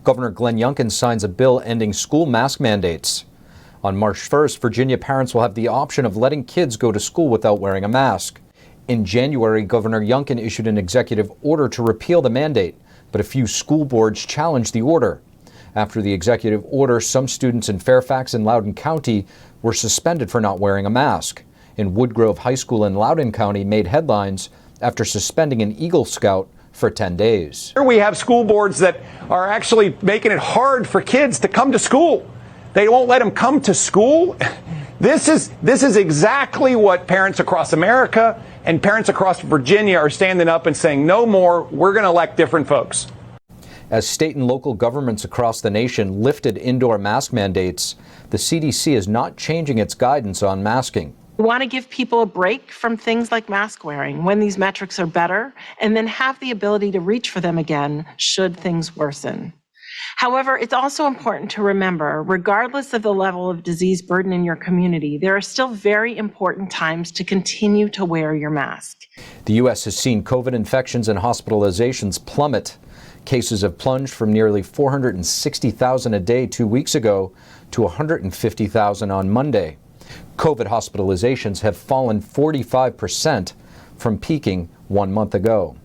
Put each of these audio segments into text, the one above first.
Governor Glenn Youngkin signs a bill ending school mask mandates. On March 1st, Virginia parents will have the option of letting kids go to school without wearing a mask. In January, Governor Youngkin issued an executive order to repeal the mandate, but a few school boards challenged the order. After the executive order, some students in Fairfax and Loudoun County were suspended for not wearing a mask. And Woodgrove High School in Loudoun County made headlines after suspending an Eagle Scout for 10 days. Here we have school boards that are actually making it hard for kids to come to school. They won't let them come to school. This is exactly what parents across America and parents across Virginia are standing up and saying, no more, we're going to elect different folks. As state and local governments across the nation lifted indoor mask mandates, the CDC is not changing its guidance on masking. We want to give people a break from things like mask wearing when these metrics are better, and then have the ability to reach for them again should things worsen. However, it's also important to remember, regardless of the level of disease burden in your community, there are still very important times to continue to wear your mask. The U.S. has seen COVID infections and hospitalizations plummet. Cases have plunged from nearly 460,000 a day 2 weeks ago to 150,000 on Monday. COVID hospitalizations have fallen 45% from peaking 1 month ago.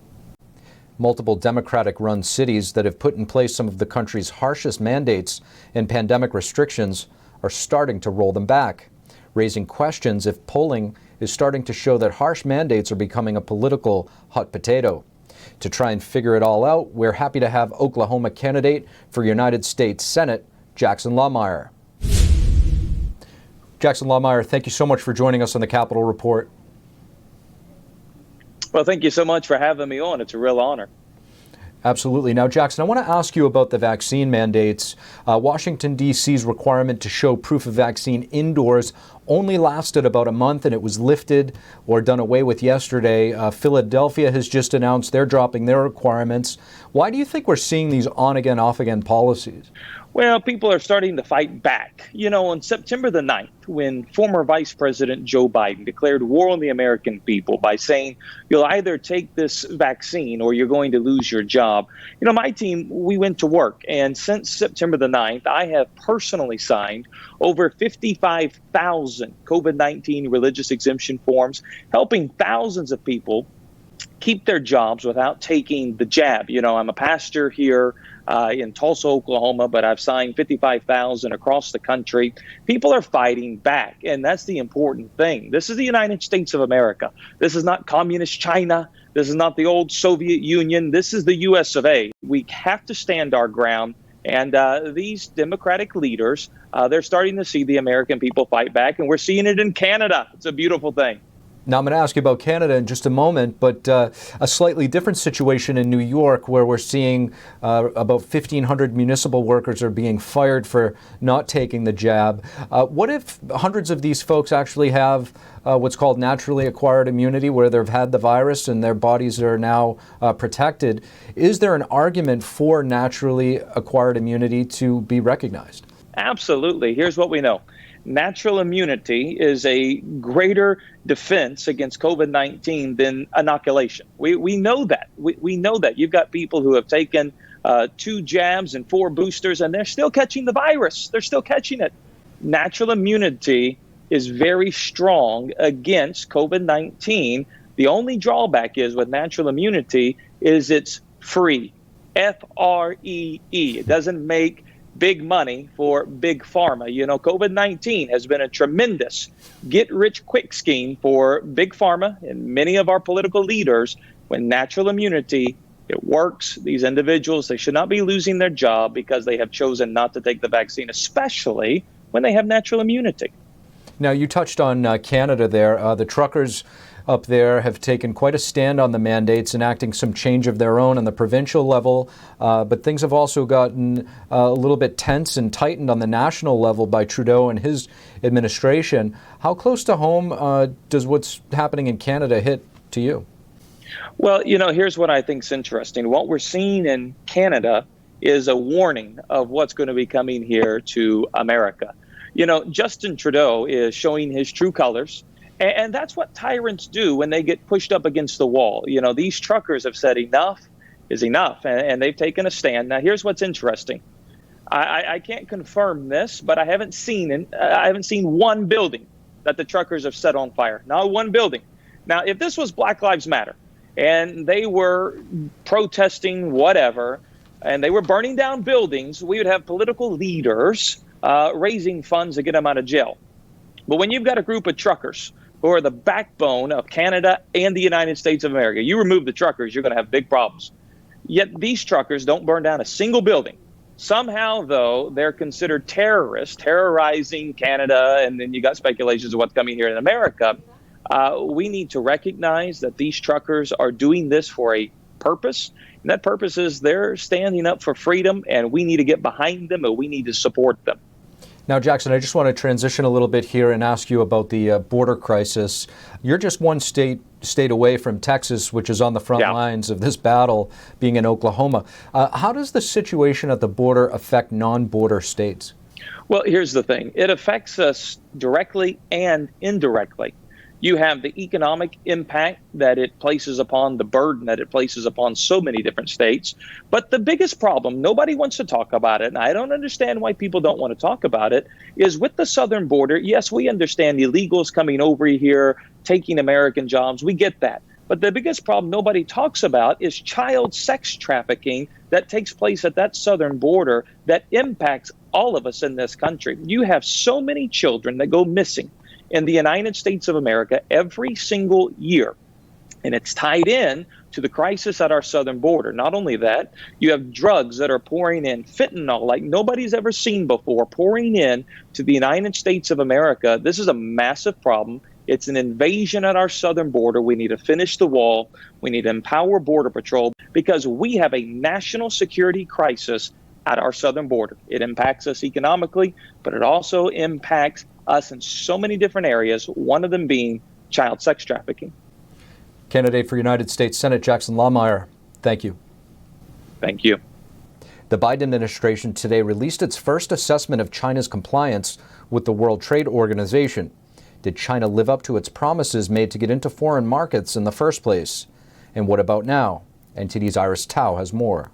Multiple Democratic-run cities that have put in place some of the country's harshest mandates and pandemic restrictions are starting to roll them back, raising questions if polling is starting to show that harsh mandates are becoming a political hot potato. To try and figure it all out, we're happy to have Oklahoma candidate for United States Senate, Jackson Lahmeyer. Jackson Lahmeyer, thank you so much for joining us on the Capitol Report. Well, thank you so much for having me on. It's a real honor. Absolutely. Now, Jackson, I want to ask you about the vaccine mandates. Washington, D.C.'s requirement to show proof of vaccine indoors only lasted about a month, and it was lifted or done away with yesterday. Philadelphia has just announced they're dropping their requirements. Why do you think we're seeing these on-again, off-again policies? Well, people are starting to fight back. You know, on September the 9th, when former Vice President Joe Biden declared war on the American people by saying, you'll either take this vaccine or you're going to lose your job. You know, my team, we went to work. And since September the 9th, I have personally signed over 55,000 COVID-19 religious exemption forms, helping thousands of people keep their jobs without taking the jab. You know, I'm a pastor here in Tulsa, Oklahoma, but I've signed 55,000 across the country. People are fighting back, and that's the important thing. This is the United States of America. This is not communist China. This is not the old Soviet Union. This is the U.S. of A. We have to stand our ground, and these Democratic leaders, they're starting to see the American people fight back, and we're seeing it in Canada. It's a beautiful thing. Now, I'm going to ask you about Canada in just a moment, but a slightly different situation in New York where we're seeing about 1,500 municipal workers are being fired for not taking the jab. What if hundreds of these folks actually have what's called naturally acquired immunity, where they've had the virus and their bodies are now protected? Is there an argument for naturally acquired immunity to be recognized? Absolutely. Here's what we know. Natural immunity is a greater defense against COVID-19 than inoculation. We know that. We know that. You've got people who have taken 2 jabs and 4 boosters, and they're still catching the virus. They're still catching it. Natural immunity is very strong against COVID-19. The only drawback is with natural immunity is it's free. F-R-E-E. It doesn't make big money for big pharma. You know, COVID-19 has been a tremendous get-rich-quick scheme for big pharma and many of our political leaders. When natural immunity, it works. These individuals, they should not be losing their job because they have chosen not to take the vaccine, especially when they have natural immunity. Now, you touched on Canada there. The truckers up there have taken quite a stand on the mandates, enacting some change of their own on the provincial level. But things have also gotten a little bit tense and tightened on the national level by Trudeau and his administration. How close to home does what's happening in Canada hit to you? Well, you know, here's what I think is interesting. What we're seeing in Canada is a warning of what's going to be coming here to America. You know, Justin Trudeau is showing his true colors. And that's what tyrants do when they get pushed up against the wall. You know, these truckers have said enough is enough, and they've taken a stand. Now, here's what's interesting. I can't confirm this, but I haven't seen one building that the truckers have set on fire. Not one building. Now, if this was Black Lives Matter and they were protesting whatever, and they were burning down buildings, we would have political leaders raising funds to get them out of jail. But when you've got a group of truckers who are the backbone of Canada and the United States of America, you remove the truckers, you're going to have big problems. Yet these truckers don't burn down a single building. Somehow, though, they're considered terrorists, terrorizing Canada, and then you got speculations of what's coming here in America. We need to recognize that these truckers are doing this for a purpose, and that purpose is they're standing up for freedom, and we need to get behind them, and we need to support them. Now, Jackson, I just want to transition a little bit here and ask you about the border crisis. You're just one state away from Texas, which is on the front lines of this battle, being in Oklahoma. How does the situation at the border affect non-border states? Well, here's the thing. It affects us directly and indirectly. You have the economic impact that it places upon, the burden that it places upon so many different states. But the biggest problem, nobody wants to talk about it, and I don't understand why people don't want to talk about it, is with the southern border. Yes, we understand illegals coming over here, taking American jobs. We get that. But the biggest problem nobody talks about is child sex trafficking that takes place at that southern border that impacts all of us in this country. You have so many children that go missing in the United States of America every single year. And it's tied in to the crisis at our southern border. Not only that, you have drugs that are pouring in, fentanyl like nobody's ever seen before, pouring in to the United States of America. This is a massive problem. It's an invasion at our southern border. We need to finish the wall. We need to empower Border Patrol because we have a national security crisis at our southern border. It impacts us economically, but it also impacts us in so many different areas, one of them being child sex trafficking. Candidate for United States Senate Jackson Lahmeyer, thank you. Thank you. The Biden administration today released its first assessment of China's compliance with the World Trade Organization. Did China live up to its promises made to get into foreign markets in the first place? And what about now? NTD's Iris Tao has more.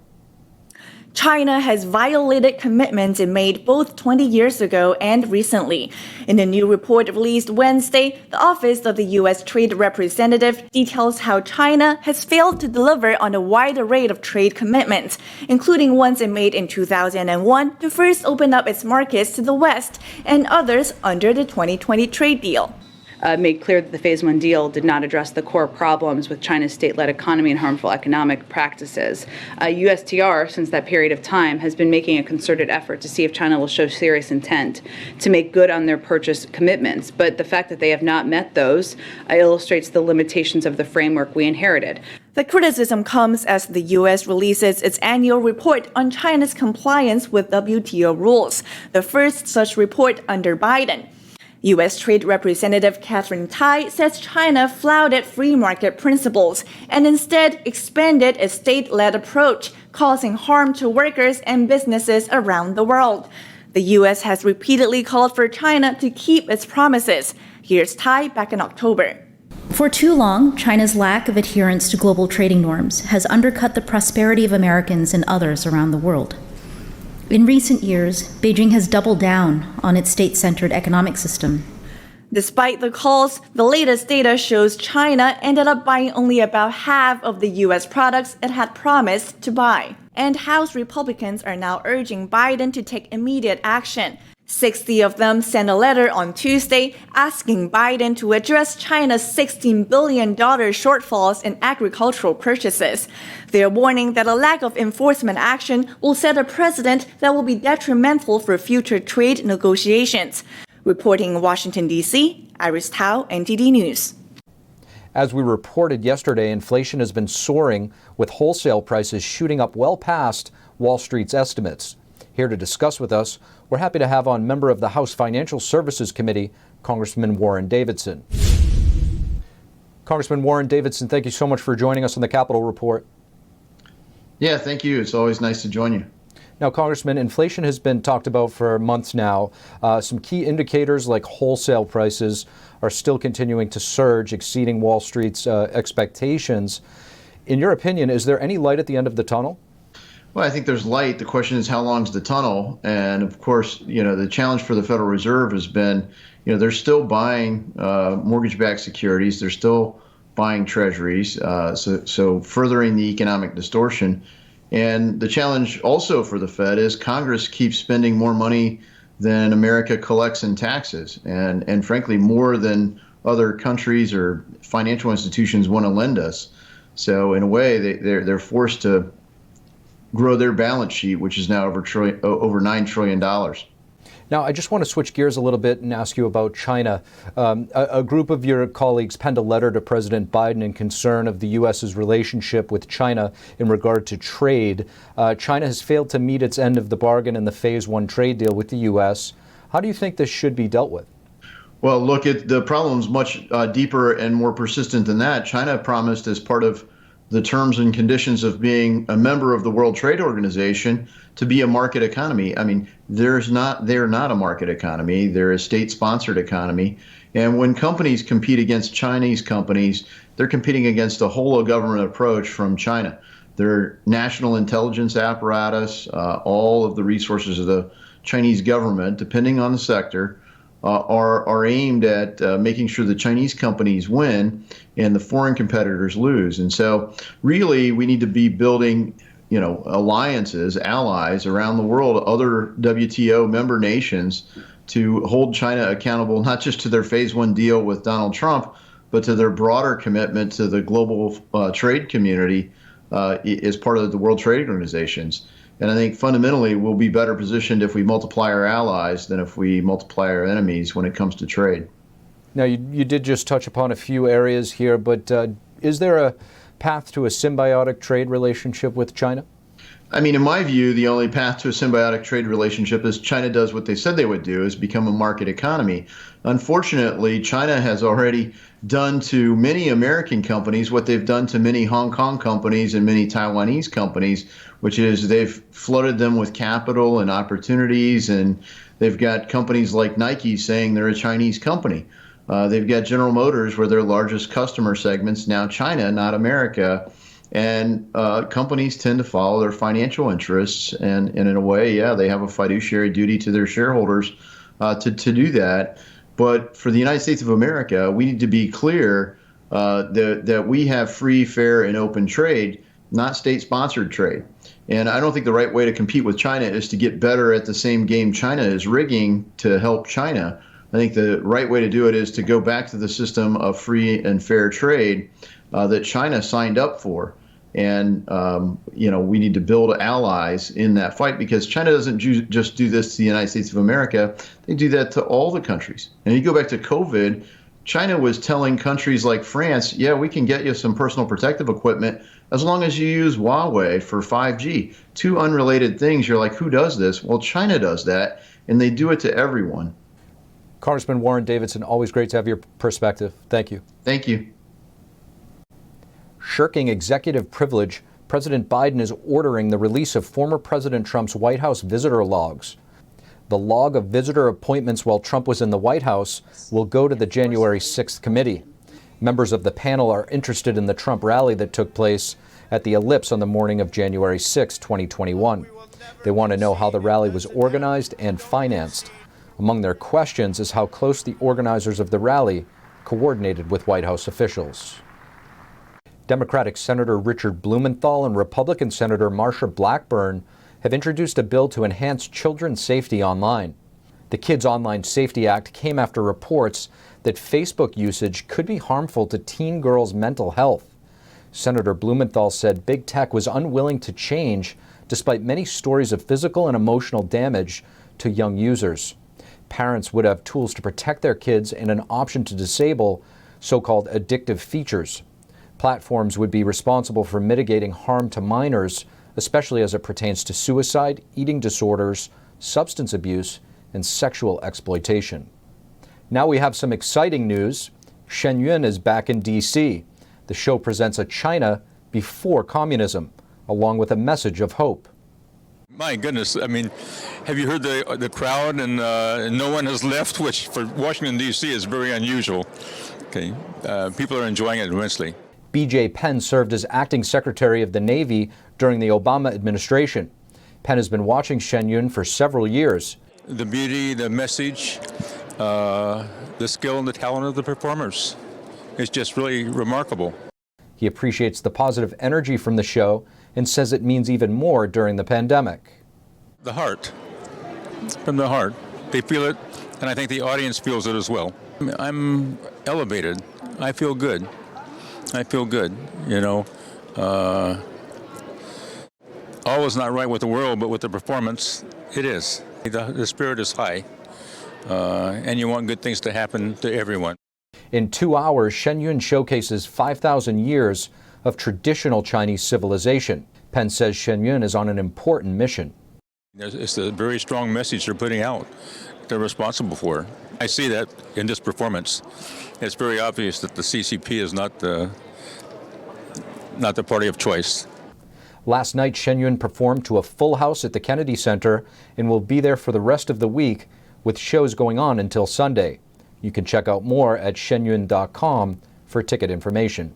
China has violated commitments it made both 20 years ago and recently. In a new report released Wednesday, the Office of the U.S. Trade Representative details how China has failed to deliver on a wide array of trade commitments, including ones it made in 2001 to first open up its markets to the West and others under the 2020 trade deal. Made clear that the Phase 1 deal did not address the core problems with China's state-led economy and harmful economic practices. USTR, since that period of time, has been making a concerted effort to see if China will show serious intent to make good on their purchase commitments. But the fact that they have not met those illustrates the limitations of the framework we inherited. The criticism comes as the U.S. releases its annual report on China's compliance with WTO rules, the first such report under Biden. U.S. Trade Representative Catherine Tai says China flouted free market principles and instead expanded a state-led approach, causing harm to workers and businesses around the world. The U.S. has repeatedly called for China to keep its promises. Here's Tai back in October. For too long, China's lack of adherence to global trading norms has undercut the prosperity of Americans and others around the world. In recent years, Beijing has doubled down on its state-centered economic system. Despite the calls, the latest data shows China ended up buying only about half of the U.S. products it had promised to buy. And House Republicans are now urging Biden to take immediate action. 60 of them sent a letter on Tuesday asking Biden to address China's $16 billion shortfalls in agricultural purchases. They're warning that a lack of enforcement action will set a precedent that will be detrimental for future trade negotiations. Reporting in Washington, D.C., Iris Tao, NTD News. As we reported yesterday, inflation has been soaring, with wholesale prices shooting up well past Wall Street's estimates. Here to discuss with us, we're happy to have on member of the House Financial Services Committee, Congressman Warren Davidson. Congressman Warren Davidson, thank you so much for joining us on the Capitol Report. Yeah, thank you. It's always nice to join you. Now, Congressman, inflation has been talked about for months now. Some key indicators like wholesale prices are still continuing to surge, exceeding Wall Street's expectations. In your opinion, is there any light at the end of the tunnel? Well, I think there's light. The question is, how long's the tunnel? And of course, the challenge for the Federal Reserve has been, they're still buying mortgage-backed securities. They're still buying treasuries, so furthering the economic distortion. And the challenge also for the Fed is Congress keeps spending more money than America collects in taxes, and frankly, more than other countries or financial institutions want to lend us. So in a way, they're forced to grow their balance sheet, which is now over $9 trillion. Now, I just want to switch gears a little bit and ask you about China. A group of your colleagues penned a letter to President Biden in concern of the U.S.'s relationship with China in regard to trade. China has failed to meet its end of the bargain in the Phase 1 trade deal with the U.S. How do you think this should be dealt with? Well, look, the problem's much deeper and more persistent than that. China promised, as part of the terms and conditions of being a member of the World Trade Organization, to be a market economy. I mean, they're not a market economy. They're a state-sponsored economy. And when companies compete against Chinese companies, they're competing against a whole-of-government approach from China. Their national intelligence apparatus, all of the resources of the Chinese government, depending on the sector, are aimed at making sure the Chinese companies win and the foreign competitors lose. And so really we need to be building, alliances, allies around the world, other WTO member nations, to hold China accountable, not just to their Phase 1 deal with Donald Trump, but to their broader commitment to the global trade community as part of the World Trade Organizations. And I think fundamentally we'll be better positioned if we multiply our allies than if we multiply our enemies when it comes to trade. Now, you did just touch upon a few areas here, but is there a path to a symbiotic trade relationship with China? I mean, in my view, the only path to a symbiotic trade relationship is China does what they said they would do, is become a market economy. Unfortunately, China has already done to many American companies what they've done to many Hong Kong companies and many Taiwanese companies, which is they've flooded them with capital and opportunities, and they've got companies like Nike saying they're a Chinese company. They've got General Motors, where their largest customer segment's now China, not America. And companies tend to follow their financial interests, and in a way, yeah, they have a fiduciary duty to their shareholders to do that. But for the United States of America, we need to be clear that we have free, fair, and open trade, not state-sponsored trade. And I don't think the right way to compete with China is to get better at the same game China is rigging to help China. I think the right way to do it is to go back to the system of free and fair trade that China signed up for. And, we need to build allies in that fight, because China doesn't just do this to the United States of America. They do that to all the countries. And you go back to COVID, China was telling countries like France, yeah, we can get you some personal protective equipment as long as you use Huawei for 5G. Two unrelated things. You're like, who does this? Well, China does that, and they do it to everyone. Congressman Warren Davidson, always great to have your perspective. Thank you. Thank you. Shirking executive privilege, President Biden is ordering the release of former President Trump's White House visitor logs. The log of visitor appointments while Trump was in the White House will go to the January 6th committee. Members of the panel are interested in the Trump rally that took place at the Ellipse on the morning of January 6, 2021. They want to know how the rally was organized and financed. Among their questions is how close the organizers of the rally coordinated with White House officials. Democratic Senator Richard Blumenthal and Republican Senator Marsha Blackburn have introduced a bill to enhance children's safety online. The Kids Online Safety Act came after reports that Facebook usage could be harmful to teen girls' mental health. Senator Blumenthal said big tech was unwilling to change despite many stories of physical and emotional damage to young users. Parents would have tools to protect their kids and an option to disable so-called addictive features. Platforms would be responsible for mitigating harm to minors, especially as it pertains to suicide, eating disorders, substance abuse, and sexual exploitation. Now we have some exciting news. SHEN is back in D.C. The show presents a China before communism, along with a message of hope. My goodness, I mean, have you heard the crowd? And no one has left, which for Washington, D.C. is very unusual. Okay, people are enjoying it immensely. B.J. Penn served as acting Secretary of the Navy during the Obama administration. Penn has been watching Shenyun for several years. The beauty, the message, the skill and the talent of the performers is just really remarkable. He appreciates the positive energy from the show and says it means even more during the pandemic. The heart, from the heart. They feel it, and I think the audience feels it as well. I'm elevated. I feel good. I feel good, you know. All is not right with the world, but with the performance, it is. The spirit is high, and you want good things to happen to everyone. In 2 hours, Shenyun showcases 5,000 years of traditional Chinese civilization. Penn says Shenyun is on an important mission. It's a very strong message they're putting out. They're responsible for. I see that in this performance. It's very obvious that the CCP is not the party of choice. Last night, Shenyun performed to a full house at the Kennedy Center and will be there for the rest of the week with shows going on until Sunday. You can check out more at shenyun.com for ticket information.